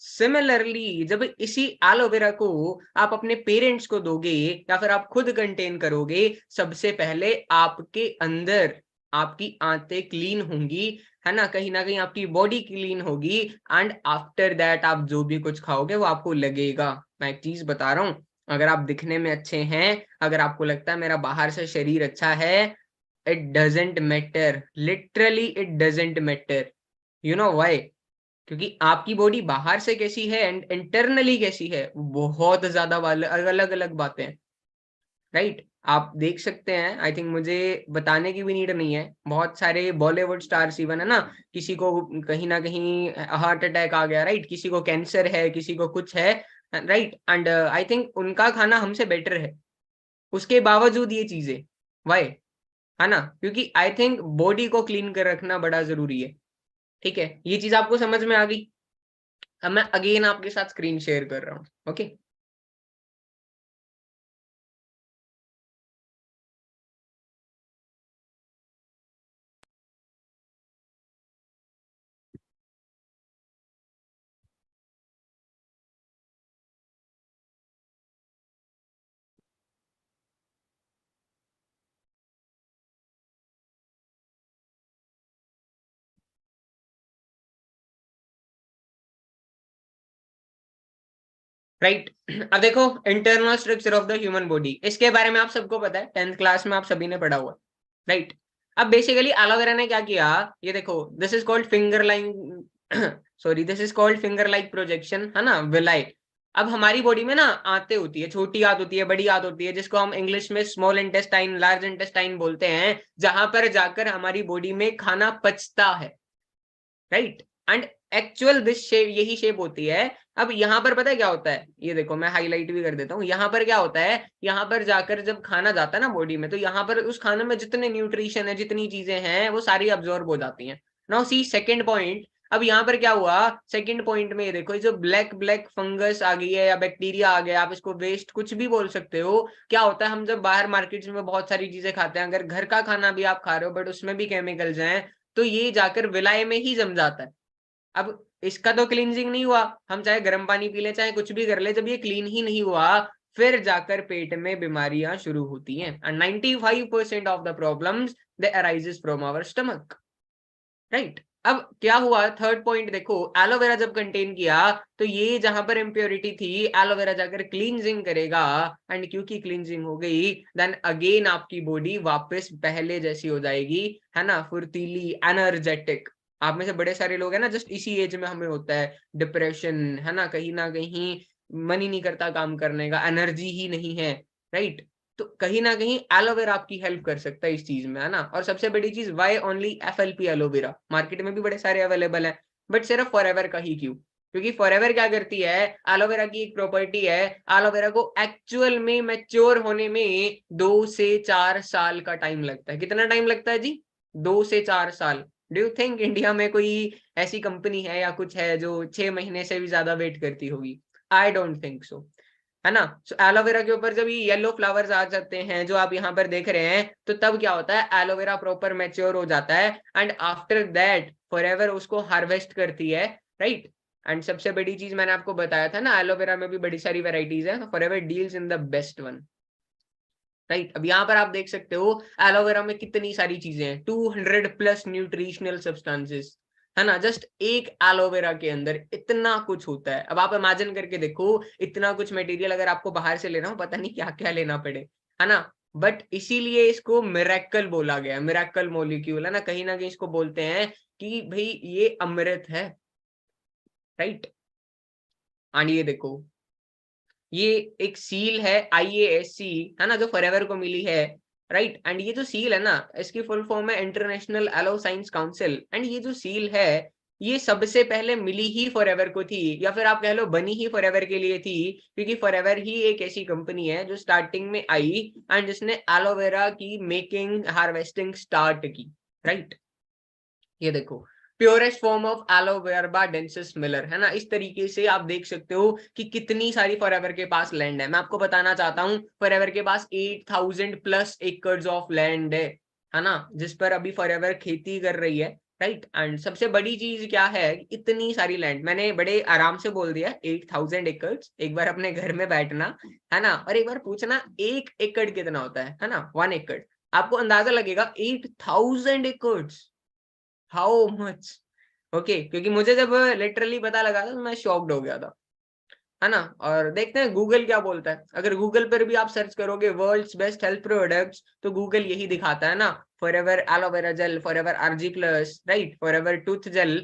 सिमिलरली जब इसी एलोवेरा को आप अपने पेरेंट्स को दोगे या फिर आप खुद कंटेन करोगे, सबसे पहले आपके अंदर आपकी आंतें क्लीन होंगी, है ना कहीं आपकी बॉडी क्लीन होगी, एंड आफ्टर दैट आप जो भी कुछ खाओगे वो आपको लगेगा। मैं एक चीज बता रहा हूँ, अगर आप दिखने में अच्छे हैं, अगर आपको लगता है मेरा बाहर से शरीर अच्छा है, it doesn't matter, literally it doesn't matter. You know why, क्योंकि आपकी बॉडी बाहर से कैसी है एंड इंटरनली कैसी है, बहुत ज्यादा अलग अलग बातें हैं, राइट। आप देख सकते हैं, आई थिंक मुझे बताने की भी नीड नहीं है, बहुत सारे बॉलीवुड स्टार्स इवन, है ना, किसी को कहीं ना कहीं हार्ट अटैक आ गया, राइट, किसी को कैंसर है, किसी को कुछ है, राइट, एंड आई थिंक उनका खाना हमसे बेटर है, उसके बावजूद ये चीजें, वाई, है ना, क्योंकि आई थिंक बॉडी को क्लीन कर रखना बड़ा जरूरी है, ठीक है, ये चीज आपको समझ में आ गई। अब मैं अगेन आपके साथ स्क्रीन शेयर कर रहा हूँ। Okay, right. अब देखो, internal structure of the human body, इसके बारे में आप सबको पता है, 10th क्लास में आप सभी ने पढ़ा हुआ, राइट। अब बेसिकली एलोवेरा ने क्या किया, ये देखो, this is called finger like sorry, this is called finger like projection, है ना, विलाई। अब हमारी बॉडी में ना आंतें होती है, छोटी आंत होती है, बड़ी आंत होती है, जिसको हम इंग्लिश में स्मॉल इंटेस्टाइन, लार्ज इंटेस्टाइन बोलते हैं, जहां पर जाकर हमारी बॉडी में खाना पचता है, right. And actual this shape, यही शेप होती है। अब यहाँ पर पता है क्या होता है, ये देखो मैं हाईलाइट भी कर देता हूँ, यहाँ पर क्या होता है, यहाँ पर जाकर जब खाना जाता है ना बॉडी में, तो यहाँ पर उस खाने में जितने न्यूट्रिशन है, जितनी चीजें हैं, वो सारी अब्जॉर्ब हो जाती हैं। नाउ सी सेकंड पॉइंट, अब यहाँ पर क्या हुआ, सेकंड पॉइंट में ये देखो, ये जो ब्लैक ब्लैक फंगस आ गई है या बैक्टीरिया आ गया, आप इसको वेस्ट कुछ भी बोल सकते हो। क्या होता है, हम जब बाहर मार्केट में बहुत सारी चीजें खाते हैं, अगर घर का खाना भी आप खा रहे हो बट उसमें भी केमिकल्स हैं, तो ये जाकर विलाय में ही जम जाता है। अब इसका तो क्लींजिंग नहीं हुआ, हम चाहे गर्म पानी पी ले, चाहे कुछ भी कर ले, जब ये क्लीन ही नहीं हुआ, फिर जाकर पेट में बीमारियां शुरू होती हैं। And 95% of the problems they arises from our stomach, right. अब क्या हुआ, थर्ड पॉइंट देखो, एलोवेरा जब कंटेन किया, तो ये जहां पर इम्प्योरिटी थी, एलोवेरा जाकर क्लींजिंग करेगा, एंड क्योंकि क्लींजिंग हो गई, देन अगेन आपकी बॉडी वापस पहले जैसी हो जाएगी, है ना, फुर्तीली, एनर्जेटिक। आप में से बड़े सारे लोग हैं ना, जस्ट इसी एज में हमें होता है डिप्रेशन, है ना कहीं मन ही नहीं करता काम करने का, एनर्जी ही नहीं है, राइट। तो कहीं ना कहीं एलोवेरा आपकी हेल्प कर सकता है इस चीज में, है ना। और सबसे बड़ी चीज, why only FLP aloe vera, market में भी बड़े सारे अवेलेबल है, बट सिर्फ फॉरएवर का ही क्यों, क्योंकि फॉरएवर क्या करती है, एलोवेरा की एक प्रॉपर्टी है, एलोवेरा को एक्चुअल में मैच्योर होने में 2 से 4 साल का टाइम लगता है। कितना टाइम लगता है जी, 2 से 4 साल। डू यू थिंक इंडिया में कोई ऐसी कंपनी है या कुछ है जो 6 महीने से भी ज्यादा वेट करती होगी? आई डोंट थिंक सो, है ना। सो एलोवेरा के ऊपर जब ये येलो फ्लावर्स आ जाते हैं जो आप यहाँ पर देख रहे हैं, तो तब क्या होता है, एलोवेरा प्रॉपर मैच्योर हो जाता है, एंड आफ्टर दैट फॉरएवर उसको हार्वेस्ट करती है, राइट। एंड सबसे बड़ी चीज मैंने आपको बताया था ना, एलोवेरा में भी बड़ी सारी वेराइटीज है, forever deals in the best one, right. अब यहाँ पर आप देख सकते हो एलोवेरा में कितनी सारी चीजें हैं, 200+ न्यूट्रिशनल सब्सटेंसेस, है ना। जस्ट एक एलोवेरा के अंदर इतना कुछ होता है। अब आप इमेजिन करके देखो, इतना कुछ मटेरियल अगर आपको बाहर से लेना हो, पता नहीं क्या क्या लेना पड़े, है ना। बट इसीलिए इसको मिरेकल बोला गया, मिरेकल मॉलिक्यूल, है ना, कहीं इसको बोलते हैं कि भाई ये अमृत है, राइट। एंड ये देखो, ये एक सील है IASC, है ना, जो फॉरएवर को मिली है, राइट। एंड ये जो सील है ना, इसकी फुल फॉर्म है international aloe science council. And ये जो सील है, ये सबसे पहले मिली ही फॉरएवर को थी, या फिर आप कह लो बनी ही फॉरएवर के लिए थी, क्योंकि फॉरएवर ही एक ऐसी कंपनी है जो स्टार्टिंग में आई एंड जिसने एलोवेरा की मेकिंग, हार्वेस्टिंग स्टार्ट की, राइट। ये देखो, purest form of aloe vera densis Miller, है ना। इस तरीके से आप देख सकते हो कि कितनी सारी फॉरएवर के पास लैंड है। मैं आपको बताना चाहता हूँ, फॉरएवर के पास 8000+ एकर्स ऑफ लैंड है ना, जिस पर अभी फॉरएवर खेती कर रही है, राइट। एंड सबसे बड़ी चीज क्या है, इतनी सारी लैंड, मैंने बड़े आराम से बोल दिया 8000 एकर्स। एक बार अपने घर में बैठना, है ना, और एक बार पूछना 1 एकड़ कितना होता है ना, 1 एकड़, आपको अंदाजा लगेगा 8000 एकर्स, हाउ मच। ओके, क्योंकि मुझे जब लिटरली पता लगा था तो मैं शॉक्ड हो गया था, है ना। और देखते हैं गूगल क्या बोलता है। अगर गूगल पर भी आप सर्च करोगे वर्ल्ड्स बेस्ट हेल्थ प्रोडक्ट्स, तो गूगल यही दिखाता है ना, forever aloe vera gel, forever RG+, right, forever tooth gel,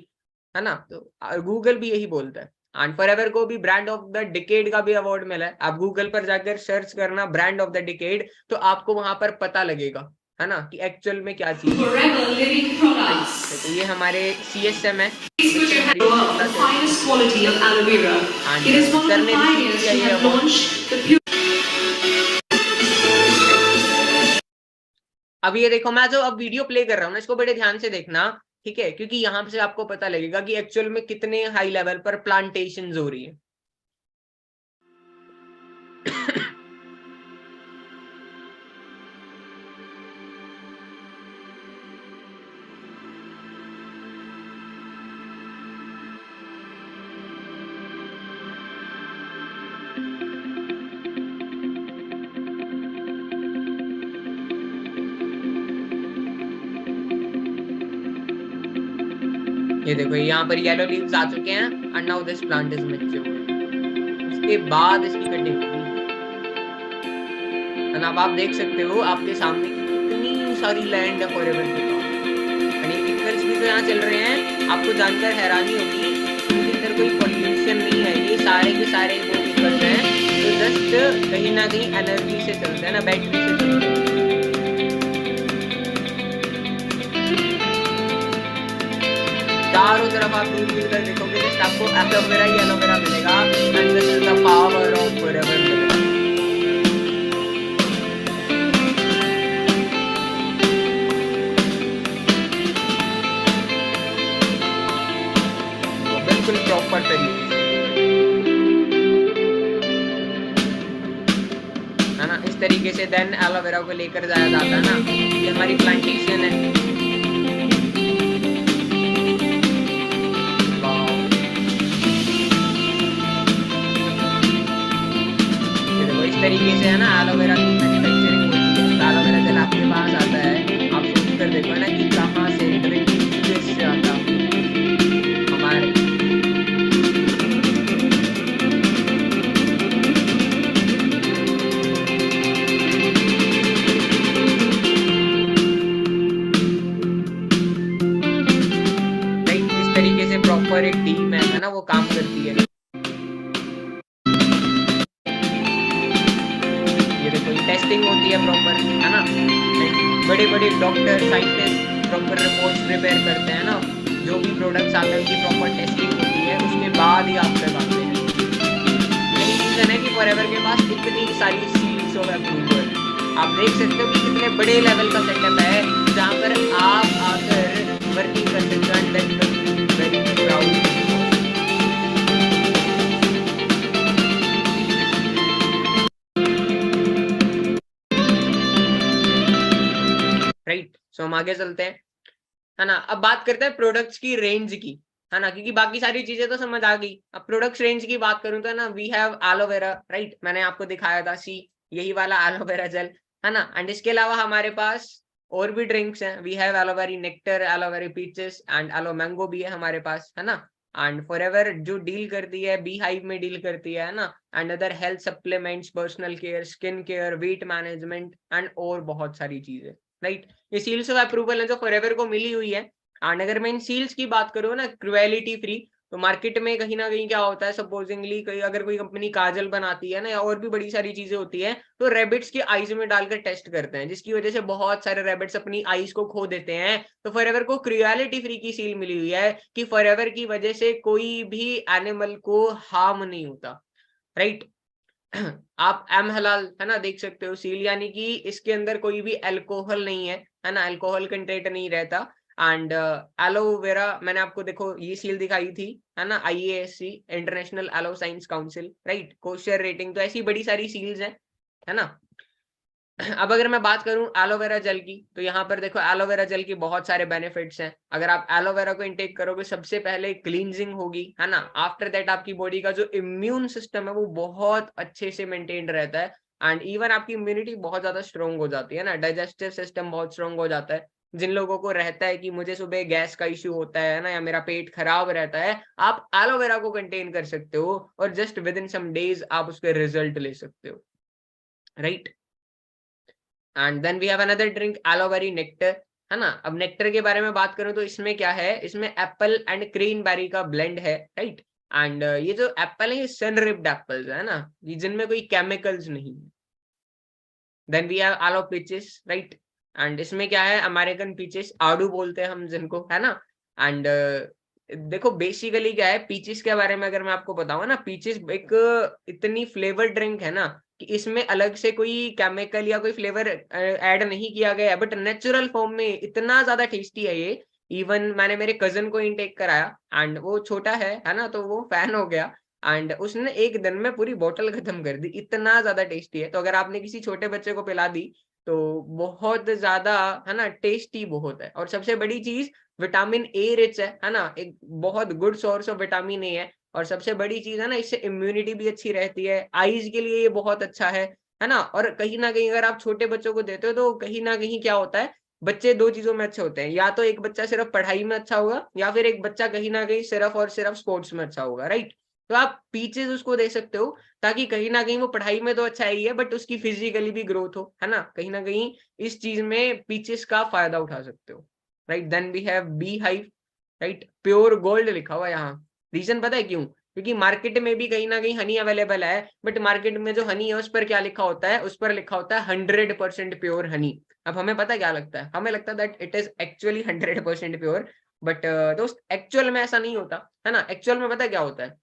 है ना। तो गूगल भी यही बोलता है। एंड फॉरएवर को भी ब्रांड ऑफ द डिकेड का भी अवार्ड मिला है। आप गूगल पर जाकर सर्च करना ब्रांड ऑफ द डिकेड, तो आपको वहां पर पता लगेगा, है ना, कि एक्चुअल में क्या चीज है। तो ये हमारे CSM है, अब ये देखो, मैं जो अब वीडियो प्ले कर रहा हूँ ना, इसको बड़े ध्यान से देखना। ठीक है, क्योंकि यहाँ से आपको पता लगेगा कि एक्चुअल में कितने हाई लेवल पर प्लांटेशन हो रही है। ये देखो यहाँ पर येलो लीव्स आ चुके हैं and now this plant is mature. उसके बाद इसकी कटिंग एंड अब आप देख सकते हो आपके सामने कितनी सारी लैंड है फॉरएवर के पास। एंड ये केमिकल्स भी तो यहाँ चल रहे हैं, आपको जानकर हैरानी होगी इनके अंदर कोई पॉल्यूशन नहीं है। ये सारे के सारे वो केमिकल्स हैं जो जस्ट कहीं ना कहीं एनर्जी से चलते हैं ना, बैटरी से चलते हैं। चारों तरफ आप दूर दूर तक देखोगे जस्ट आपको एलोवेरा ही एलोवेरा मिलेगा and this is the power of forever मिलेगा। बिल्कुल प्रॉपर तरीके से है ना, इस तरीके से देन एलोवेरा को लेकर जाया जाता है ना। ये हमारी प्लांटेशन है। तरीके से है ना एलोवेरा की मैन्युफैक्चरिंग होती है। तो एलोवेरा जल आपके पास आता है, आप सोच कर देखो ना कि कहाँ से ड्रिंक से आता हमारे इस तरीके से प्रॉपर एक टीम है ना वो काम करती है। टेस्टिंग होती है प्रॉपर है ना, बड़े बड़े doctor scientist proper reports prepare करते हैं ना, जो भी प्रोडक्ट्स आते हैं उनकी प्रॉपर टेस्टिंग होती है, उसके बाद ही आप लगाते हैं। यही रीजन है कि फॉरएवर के पास इतनी सारी सील्स ऑफ अप्रूवल। आप देख सकते हो कि कितने बड़े लेवल का सेटअप है जहाँ पर आप आकर वर्किंग कर सकते हैं। That very proud. राइट, सो हम आगे चलते हैं है ना। अब बात करते हैं प्रोडक्ट्स की रेंज की है ना, क्योंकि बाकी सारी चीजें तो समझ आ गई। अब प्रोडक्ट्स रेंज की बात करूं तो है ना, वी हैव एलोवेरा राइट, मैंने आपको दिखाया था सी यही वाला एलोवेरा जेल है ना। एंड इसके अलावा हमारे पास और भी ड्रिंक्स हैं। We have aloe vera nectar, aloe vera peaches and aloe mango भी है हमारे पास है ना। एंड फॉरएवर जो डील करती है बी हाइव में डील करती है ना, and other health supplements, personal care, skin care, weight management and और बहुत सारी चीजें राइट। ये सील्स ऑफ अप्रूवल है जो फॉरएवर को मिली हुई है। एंड अगर मैं इन सील्स की बात करूँ ना क्रुएलिटी फ्री, तो मार्केट में कहीं ना कहीं क्या होता है, सपोजिंगली अगर कोई कंपनी काजल बनाती है ना या और भी बड़ी सारी चीजें होती है, तो रैबिट्स की आईज में डालकर टेस्ट करते हैं, जिसकी वजह से बहुत सारे रैबिट्स अपनी आईज को खो देते हैं। तो फॉरएवर को क्रुएलिटी फ्री की सील मिली हुई है कि फॉरएवर की वजह से कोई भी एनिमल को हार्म नहीं होता राइट। आप एम हलाल है ना देख सकते हो सील, यानी कि इसके अंदर कोई भी अल्कोहल नहीं है ना, अल्कोहल कंटेंट नहीं रहता। एंड एलोवेरा मैंने आपको देखो ये सील दिखाई थी है ना, IASC international aloe science council right, kosher rating. तो ऐसी बड़ी सारी सील्स हैं है ना। अब अगर मैं बात करूं एलोवेरा जेल की, तो यहाँ पर देखो एलोवेरा जेल की बहुत सारे बेनिफिट्स हैं। अगर आप एलोवेरा को इंटेक करोगे, सबसे पहले क्लींजिंग होगी है ना। आफ्टर दैट आपकी बॉडी का जो इम्यून सिस्टम है वो बहुत अच्छे से मेंटेन रहता है। एंड इवन आपकी इम्यूनिटी बहुत ज्यादा स्ट्रॉन्ग हो जाती है ना, डाइजेस्टिव सिस्टम बहुत स्ट्रॉन्ग हो जाता है। जिन लोगों को रहता है कि मुझे सुबह गैस का इश्यू होता है ना, या मेरा पेट खराब रहता है, आप एलोवेरा को कंटेन कर सकते हो और just within some days आप उसके रिजल्ट ले सकते हो right. And then we have another drink एलोवेरी नेक्टर है ना। अब नेक्टर के बारे में बात करूं तो इसमें क्या है, इसमें एप्पल एंड क्रेनबेरी का ब्लेंड है राइट। एंड ये जो एप्पल है ये सन रिप्ड एप्पल्स है ना, ये जिनमें कोई केमिकल्स नहीं है। Then we have aloe peaches right, and इसमें क्या है, अमेरिकन पीचेस आड़ू बोलते हैं हम जिनको है ना। एंड देखो बेसिकली क्या है पीचेस के बारे में अगर मैं आपको बताऊं ना, पीचेस एक इतनी फ्लेवर ड्रिंक है ना कि इसमें अलग से कोई केमिकल या कोई फ्लेवर ऐड नहीं किया गया है, बट नेचुरल फॉर्म में इतना ज्यादा टेस्टी है ये इवन मैंने मेरे कजन को इनटेक कराया एंड वो छोटा है ना, तो वो फैन हो गया एंड उसने एक दिन में पूरी बोतल खत्म कर दी, इतना ज्यादा टेस्टी है। तो अगर आपने किसी छोटे बच्चे को पिला दी तो बहुत ज्यादा है ना टेस्टी बहुत है। और सबसे बड़ी चीज विटामिन ए रिच है ना, एक बहुत good source of vitamin A है। और सबसे बड़ी चीज है ना, इससे इम्यूनिटी भी अच्छी रहती है, आईज के लिए ये बहुत अच्छा है ना। और कहीं ना कहीं अगर आप छोटे बच्चों को देते हो तो कहीं ना कहीं क्या होता है, बच्चे दो चीजों में अच्छे होते हैं, या तो एक बच्चा सिर्फ पढ़ाई में अच्छा होगा या फिर एक बच्चा कहीं ना कहीं सिर्फ और सिर्फ स्पोर्ट्स में अच्छा होगा, राइट। तो आप पीचेस उसको दे सकते हो ताकी कहीं ना कहीं वो पढ़ाई में तो अच्छा ही है बट उसकी फिजिकली भी ग्रोथ हो, है ना। कहीं ना कहीं इस चीज में पीचेस का फायदा उठा सकते हो, right. Then we have bee hive, right, pure gold लिखा हुआ है यहाँ। रीजन पता है क्यों? क्योंकि मार्केट में भी कहीं ना कहीं हनी अवेलेबल है, बट मार्केट में जो हनी है उस पर क्या लिखा होता है, उस पर लिखा होता है 100% प्योर हनी। अब हमें पता क्या लगता है, हमें लगता है that it is actually 100% pure, but दोस्त एक्चुअल में ऐसा नहीं होता, है ना। एक्चुअल में पता क्या होता है,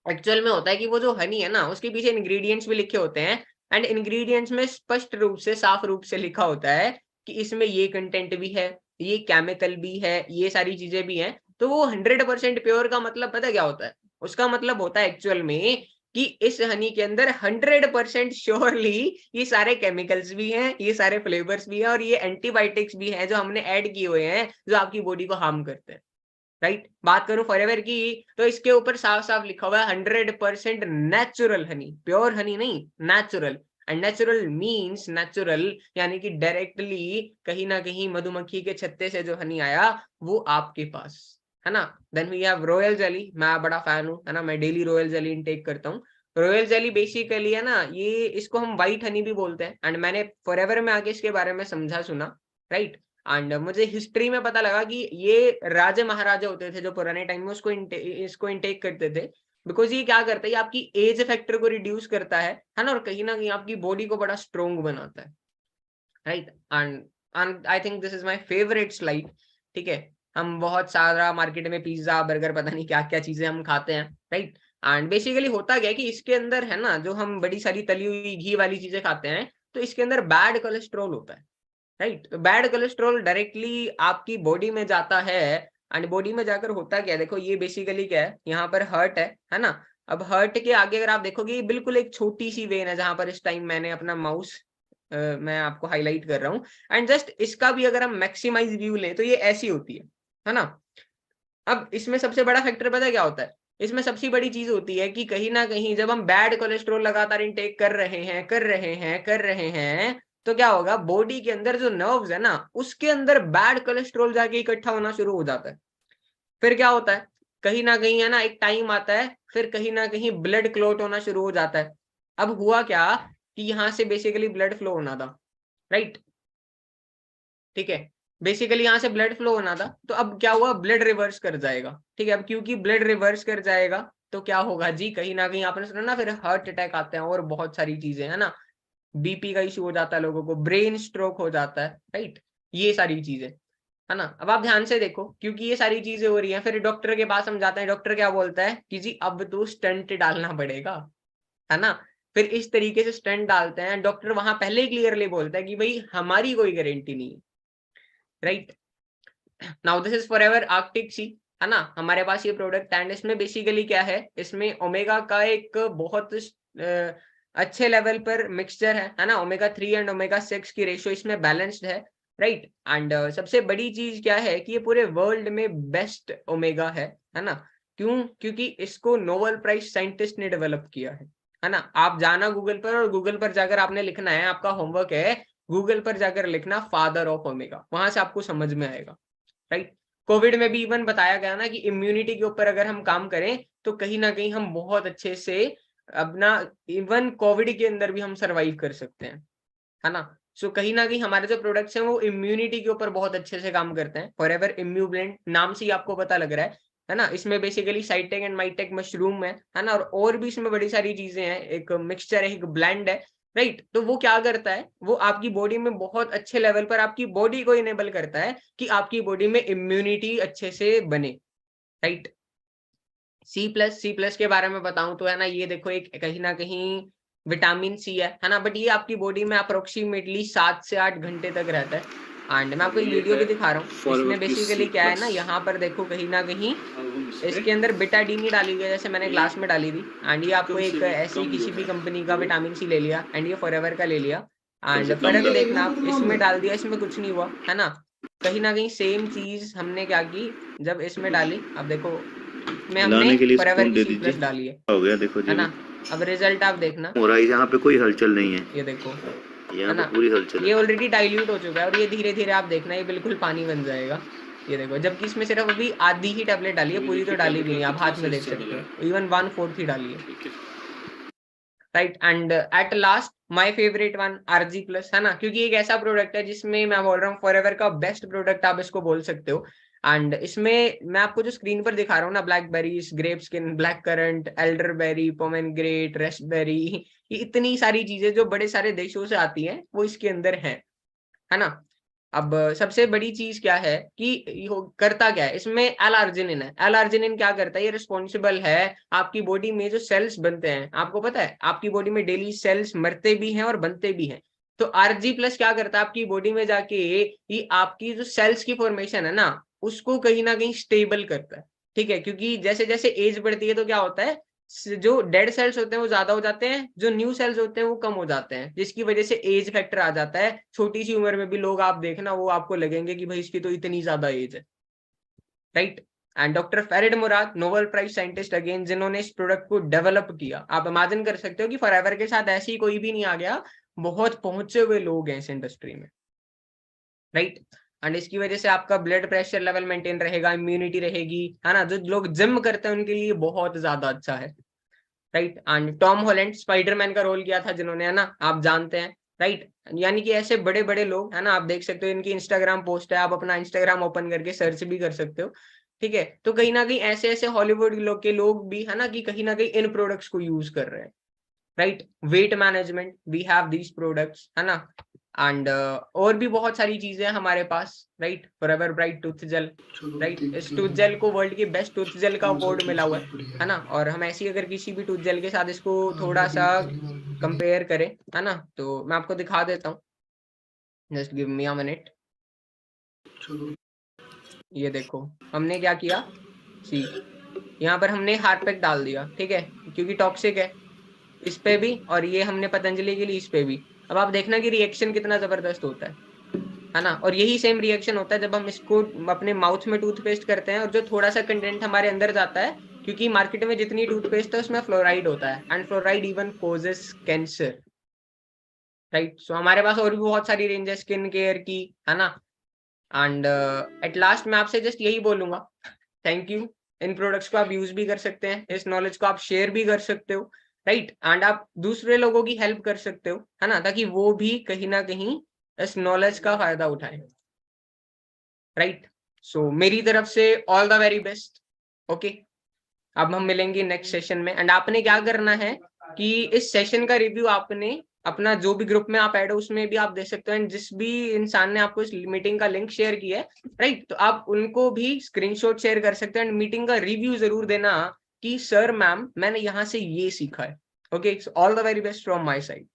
एक्चुअल में होता है कि वो जो हनी है ना उसके पीछे इंग्रेडिएंट्स भी लिखे होते हैं एंड इंग्रेडिएंट्स में स्पष्ट रूप से साफ रूप से लिखा होता है कि इसमें ये कंटेंट भी है, ये केमिकल भी है, ये सारी चीजें भी हैं। तो वो 100% प्योर का मतलब पता क्या होता है, उसका मतलब होता है एक्चुअल में कि इस हनी के अंदर 100% श्योरली ये सारे केमिकल्स भी हैं, ये सारे फ्लेवर्स भी हैं और ये एंटीबायोटिक्स भी हैं जो हमने ऐड किए हुए हैं जो आपकी बॉडी को हार्म करते हैं, राइट। बात करूं फॉरएवर की तो इसके ऊपर साफ साफ लिखा हुआ है 100% नेचुरल हनी, प्योर हनी नहीं, natural. And natural means natural यानी कि डायरेक्टली कहीं ना कहीं मधुमक्खी के छत्ते से जो हनी आया वो आपके पास, है ना। Then we have royal jelly, मैं बड़ा फैन हूं, है ना, मैं डेली रॉयल जेली इनटेक करता हूँ। रॉयल जेली बेसिकली है ना, ये इसको हम व्हाइट हनी भी बोलते हैं एंड मैंने फॉरएवर में आके इसके बारे में समझा सुना, राइट। एंड मुझे हिस्ट्री में पता लगा कि ये राजे महाराजे होते थे जो पुराने टाइम में इसको इनटेक करते थे, बिकॉज ये क्या करता है, ये आपकी एज फैक्टर को रिड्यूस करता है ना, और कहीं ना कहीं आपकी बॉडी को बड़ा स्ट्रोंग बनाता है, right. And I think this is my favourite slide, ठीक है। हम बहुत सारा मार्केट में पिज्जा बर्गर पता नहीं क्या क्या चीजें हम खाते हैं, राइट। एंड बेसिकली होता क्या है कि इसके अंदर है ना, जो हम बड़ी सारी तली हुई घी वाली चीजें खाते हैं तो इसके अंदर बैड कोलेस्ट्रॉल होता है, राइट। तो बैड कोलेस्ट्रॉल डायरेक्टली आपकी बॉडी में जाता है एंड बॉडी में जाकर होता क्या है, देखो ये बेसिकली क्या है, यहाँ पर हर्ट है ना। अब हर्ट के आगे अगर आप देखोगे ये बिल्कुल एक छोटी सी वेन है जहां पर इस टाइम मैंने अपना माउस मैं आपको हाईलाइट कर रहा हूँ एंड जस्ट इसका भी अगर हम मैक्सिमाइज व्यू लें तो ये ऐसी होती है ना। अब इसमें सबसे बड़ा फैक्टर पता है क्या होता है, इसमें सबसे बड़ी चीज होती है कि कहीं ना कहीं जब हम बैड कोलेस्ट्रॉल लगातार इनटेक कर रहे हैं तो क्या होगा, बॉडी के अंदर जो नर्व्स है ना उसके अंदर बैड कोलेस्ट्रॉल जाके इकट्ठा होना शुरू हो जाता है। फिर क्या होता है, कहीं ना कहीं है ना एक टाइम आता है फिर कहीं ना कहीं ब्लड क्लॉट होना शुरू हो जाता है। अब हुआ क्या कि यहाँ से बेसिकली ब्लड फ्लो होना था, राइट, ठीक है। बेसिकली यहाँ से ब्लड फ्लो होना था तो अब क्या हुआ, ब्लड रिवर्स कर जाएगा, ठीक है। अब क्योंकि ब्लड रिवर्स कर जाएगा तो क्या होगा जी, कहीं ना कहीं आपने सुना ना फिर हार्ट अटैक आते हैं और बहुत सारी चीजें, है ना। बीपी का इशू हो जाता है लोगों को, ब्रेन स्ट्रोक हो जाता है, राइट। ये सारी चीजें, है ना। अब आप ध्यान से देखो क्योंकि ये सारी चीजें हो रही हैं, फिर डॉक्टर के पास हम जाते हैं, डॉक्टर क्या बोलता है कि जी अब तो स्टंट डालना पड़ेगा, है ना। फिर इस तरीके से स्टंट डालते हैं, डॉक्टर वहां पहले ही क्लियरली बोलता है कि भाई हमारी कोई गारंटी नहीं है, right. Now this is Forever Arctic Sea, है ना, हमारे पास ये प्रोडक्ट एंड इसमें बेसिकली क्या है, इसमें ओमेगा का एक बहुत अच्छे लेवल पर मिक्सचर है ना। ओमेगा 3 एंड ओमेगा 6 की रेशियो इसमें बैलेंस्ड है, राइट। एंड सबसे बड़ी चीज क्या है कि ये पूरे वर्ल्ड में बेस्ट ओमेगा है ना। क्यों? क्योंकि इसको नोबेल प्राइज साइंटिस्ट ने डेवलप किया है ना। आप जाना गूगल पर और गूगल पर जाकर आपने लिखना है, आपका होमवर्क है गूगल पर जाकर लिखना फादर ऑफ ओमेगा, वहां से आपको समझ में आएगा, राइट। कोविड में भी इवन बताया गया ना कि इम्यूनिटी के ऊपर अगर हम काम करें तो कहीं ना कहीं हम बहुत अच्छे से अपना इवन कोविड के अंदर भी हम सरवाइव कर सकते हैं, है ना। सो कहीं ना कहीं हमारे जो प्रोडक्ट्स हैं वो इम्यूनिटी के ऊपर बहुत अच्छे से काम करते हैं। फॉरएवर इम्यूब्लेंट नाम से ही आपको पता लग रहा है ना। इसमें basically Scitech and maitake mushroom है ना, और भी इसमें बड़ी सारी चीजें हैं, एक मिक्सचर है, एक ब्लेंड है, राइट। तो वो क्या करता है, वो आपकी बॉडी में बहुत अच्छे लेवल पर आपकी बॉडी को इनेबल करता है कि आपकी बॉडी में इम्यूनिटी अच्छे से बने, राइट। सी प्लस के बारे में बताऊं तो है ना, ये देखो एक कहीं ना कहीं विटामिन सी है ना, बट ये आपकी बॉडी में अप्रोक्सीमेटली 7 से 8 घंटे तक रहता है, एंड मैं आपको एक वीडियो भी दिखा रहा हूँ। Forward इसमें to बेसिकली C+. क्या है ना, यहाँ पर देखो कहीं ना कहीं इसके अंदर बिटाडीन ही डाली गई है, जैसे मैंने ग्लास में डाली थी। एंड ये आपको एक ऐसी किसी भी कंपनी का विटामिन सी ले लिया एंड ये फॉरएवर का ले लिया। एंड फर्क देखना आप, इसमें डाल दिया, इसमें कुछ नहीं हुआ है ना। कहीं ना कहीं सेम चीज हमने क्या की, जब इसमें डाली, अब देखो इसमें हमने लाने के लिए फॉरएवर स्पून की दे C+ दीजिए। डाली हो गया, देखो जी है ना। अब रिजल्ट आप देखना, हो रहा है, यहाँ पे कोई हलचल नहीं है, ये देखो यहाँ है पे ना, पूरी हलचल ये है। ऑलरेडी डाइल्यूट हो चुका है और ये धीरे धीरे आप देखना ये बिल्कुल पानी बन जाएगा। ये देखो, जबकि इसमें सिर्फ अभी आधी ही टैबलेट डाली है, पूरी तो डाली भी नहीं, आप हाथ में देख सकते हो, इवन 1/4 ही डाली है। Right, and at last my favourite one RG+ है ना, क्योंकि एक ऐसा प्रोडक्ट है जिसमें मैं बोल रहा हूँ फॉरएवर का बेस्ट प्रोडक्ट आप इसको बोल सकते हो। एंड इसमें मैं आपको जो स्क्रीन पर दिखा रहा हूँ ना, blackberries, grape skin, black currant, elderberry, pomegranate, raspberry, ये इतनी सारी चीजें जो बड़े सारे देशों से आती हैं वो इसके अंदर है ना। अब सबसे बड़ी चीज क्या है कि करता क्या है, इसमें एल-आर्जिनिन है। एल-आर्जिनिन क्या करता है, ये रिस्पॉन्सिबल है आपकी बॉडी में जो सेल्स बनते हैं, आपको पता है आपकी बॉडी में डेली सेल्स मरते भी हैं और बनते भी हैं। तो RG+ क्या करता है आपकी बॉडी में जाके, ये आपकी जो सेल्स की फॉर्मेशन है ना, उसको कहीं ना कहीं स्टेबल करता है। ठीक है, क्योंकि जैसे जैसे एज बढ़ती है तो क्या होता है, जो डेड सेल्स होते हैं वो ज्यादा हो जाते हैं, जो न्यू सेल्स होते हैं वो कम हो जाते हैं, जिसकी वजह से एज फैक्टर आ जाता है। छोटी सी उम्र में भी लोग आप देखना वो आपको लगेंगे कि भाई इसकी तो इतनी ज्यादा एज है। Right, and doctor Ferid Murad, Nobel prize scientist again, जिन्होंने इस प्रोडक्ट को डेवलप किया। आप इमेजिन कर सकते हो कि फॉरएवर के साथ ऐसी कोई भी नहीं आ गया, बहुत पहुंचे हुए लोग हैं इस इंडस्ट्री में। राइट, एंड इसकी वजह से आपका ब्लड प्रेशर लेवल मेंटेन रहेगा, इम्यूनिटी रहेगी, है ना। जो लोग जिम करते हैं उनके लिए बहुत ज्यादा अच्छा है। Right, and Tom Holland Spiderman का रोल किया था जिन्होंने, है ना, आप जानते हैं। राइट, यानी कि ऐसे बड़े बड़े लोग, है ना, आप देख सकते हो इनकी इंस्टाग्राम पोस्ट है, आप अपना इंस्टाग्राम ओपन करके सर्च भी कर सकते हो। ठीक है, तो कहीं ना कहीं ऐसे ऐसे हॉलीवुड लोग के लोग भी, है ना, कि कहीं ना कहीं इन प्रोडक्ट्स को यूज कर रहे हैं। Right, weight management, we have these products, है ना। एंड और भी बहुत सारी चीजें हैं हमारे पास। Right, Forever Bright tooth gel, right, इस टूथ जेल को वर्ल्ड की बेस्ट टूथ जेल का अवार्ड मिला हुआ है ना। और हम ऐसी अगर किसी भी टूथ जेल के साथ इसको थोड़ा सा कंपेयर करें, है ना, तो मैं आपको दिखा देता हूँ, just give me a minute. ये देखो हमने क्या किया, सी यहाँ पर हमने हार्पिक डाल दिया, ठीक है, क्योंकि टॉक्सिक है इस पे भी, और ये हमने पतंजलि के लिए इस पे भी। अब आप देखना कि रिएक्शन कितना जबरदस्त होता है ना। और यही सेम रिएक्शन होता है जब हम इसको अपने माउथ में टूथपेस्ट करते हैं और जो थोड़ा सा कंटेंट हमारे अंदर जाता है, क्योंकि मार्केट में जितनी टूथपेस्ट है उसमें फ्लोराइड होता है, and fluoride even causes cancer. Right, so हमारे पास और भी बहुत सारी रेंज है स्किन केयर की, है ना। एंड एट लास्ट मैं आपसे जस्ट यही बोलूंगा, थैंक यू। इन प्रोडक्ट्स को आप यूज भी कर सकते हैं, इस नॉलेज को आप शेयर भी कर सकते हो। राइट, एंड आप दूसरे लोगों की हेल्प कर सकते हो, है ना, ताकि वो भी कहीं ना कहीं इस नॉलेज का फायदा उठाएं। राइट, सो मेरी तरफ से all the very best. Okay, अब हम मिलेंगे नेक्स्ट सेशन में। एंड आपने क्या करना है कि इस सेशन का रिव्यू आपने अपना जो भी ग्रुप में आप ऐड हो उसमें भी आप दे सकते हो, एंड जिस भी इंसान ने आपको इस मीटिंग का लिंक शेयर किया है, राइट, तो आप उनको भी स्क्रीनशॉट शेयर कर सकते हो, एंड मीटिंग का रिव्यू जरूर देना कि सर मैम मैंने यहाँ से ये सीखा है। Okay, all the very best from my side.